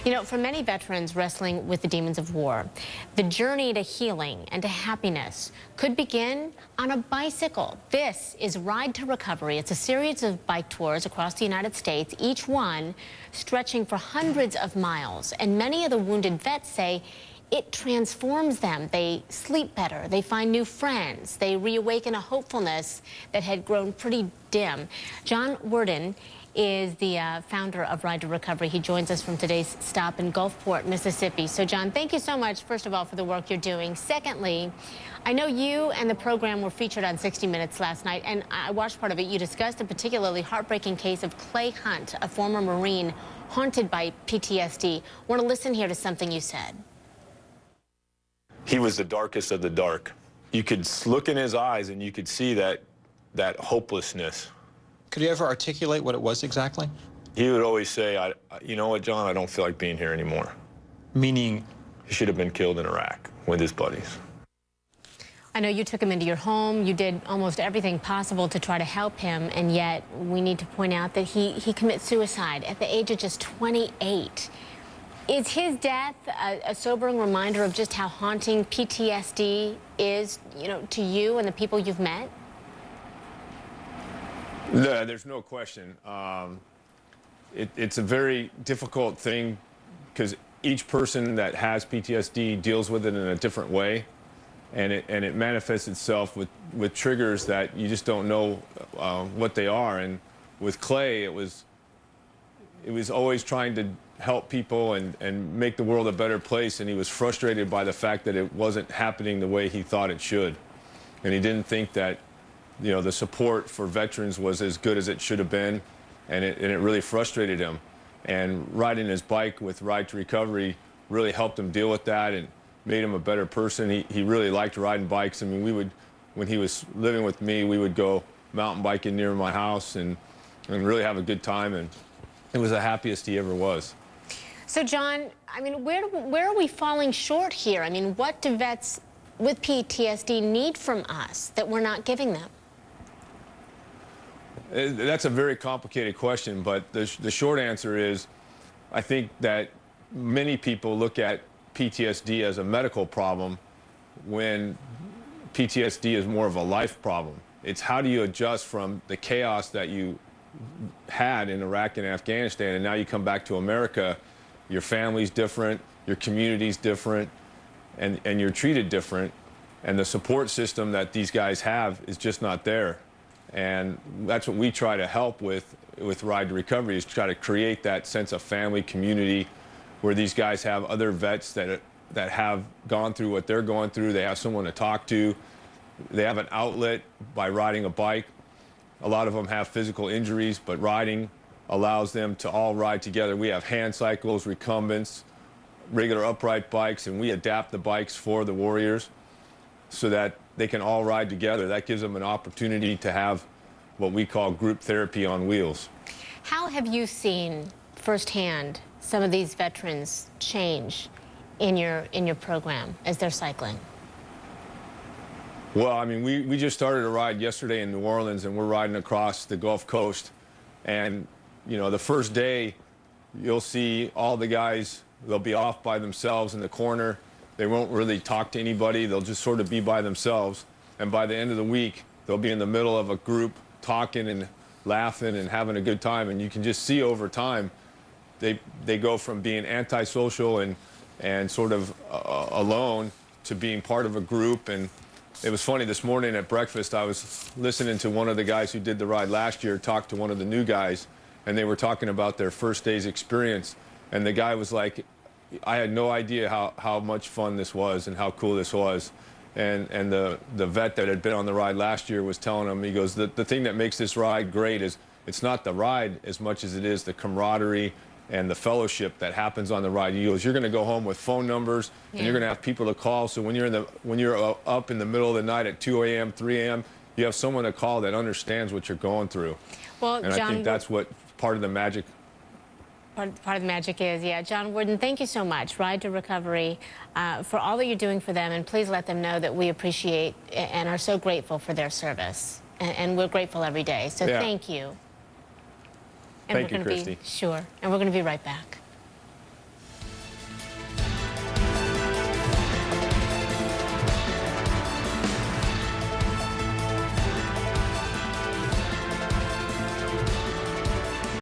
You know, for many veterans wrestling with the demons of war, the journey to healing and to happiness could begin on a bicycle. This is Ride to Recovery. It's a series of bike tours across the United States, each one stretching for hundreds of miles. And many of the wounded vets say it transforms them. They sleep better, they find new friends, they reawaken a hopefulness that had grown pretty dim. John Worden is the founder of Ride to Recovery. He joins us from today's stop in Gulfport, Mississippi. So, John, thank you so much, first of all, for the work you're doing. Secondly, I know you and the program were featured on 60 Minutes last night, and I watched part of it. You discussed a particularly heartbreaking case of Clay Hunt, a former Marine haunted by PTSD. I want to listen here to something you said. He was the darkest of the dark. You could look in his eyes and you could see that hopelessness. Could you ever articulate what it was exactly? He would always say, you know what, John, I don't feel like being here anymore. Meaning? He should have been killed in Iraq with his buddies. I know you took him into your home. You did almost everything possible to try to help him, and yet we need to point out that he commits suicide at the age of just 28. Is his death a sobering reminder of just how haunting PTSD is, you know, to you and the people you've met? No, there's no question. It's a very difficult thing because each person that has PTSD deals with it in a different way, and it manifests itself with triggers that you just don't know what they are. And with Clay, it was always trying to help people and make the world a better place, and he was frustrated by the fact that it wasn't happening the way he thought it should, and he didn't think that, you know, the support for veterans was as good as it should have been, and it really frustrated him. And riding his bike with Ride to Recovery really helped him deal with that and made him a better person. He really liked riding bikes. I mean, when he was living with me, we would go mountain biking near my house and really have a good time, and it was the happiest he ever was. So, John, I mean, where are we falling short here? I mean, what do vets with PTSD need from us that we're not giving them? That's a very complicated question, but the short answer is I think that many people look at PTSD as a medical problem when PTSD is more of a life problem. It's how do you adjust from the chaos that you had in Iraq and Afghanistan, and now you come back to America, your family's different, your community's different, and you're treated different, and the support system that these guys have is just not there. And that's what we try to help with Ride to Recovery, is try to create that sense of family, community, where these guys have other vets that have gone through what they're going through. They have someone to talk to. They have an outlet by riding a bike. A lot of them have physical injuries, but riding allows them to all ride together. We have hand cycles, recumbents, regular upright bikes, and we adapt the bikes for the warriors so that they can all ride together. That gives them an opportunity to have what we call group therapy on wheels. How have you seen firsthand some of these veterans change in your program as they're cycling? Well, I mean, we just started a ride yesterday in New Orleans, and we're riding across the Gulf Coast. And, you know, the first day, you'll see all the guys, they'll be off by themselves in the corner. They won't really talk to anybody. They'll just sort of be by themselves. And by the end of the week, they'll be in the middle of a group talking and laughing and having a good time. And you can just see over time, they go from being antisocial and sort of alone to being part of a group. And it was funny, this morning at breakfast, I was listening to one of the guys who did the ride last year talk to one of the new guys, and they were talking about their first day's experience. And the guy was like, I had no idea how much fun this was and how cool this was. And the vet that had been on the ride last year was telling him, he goes, the thing that makes this ride great is it's not the ride as much as it is the camaraderie and the fellowship that happens on the ride. He goes, you're going to go home with phone numbers, and you're going to have people to call. So when you're up in the middle of the night at 2 a.m., 3 a.m., you have someone to call that understands what you're going through. Well, and John, I think that's what part of the magic. part of the magic is. Yeah, John Worden, thank you so much, Ride to Recovery, for all that you're doing for them. And please let them know that we appreciate and are so grateful for their service. And we're grateful every day. So Yeah. thank you. And Thank you, we're gonna Christy. Sure. And we're going to be right back.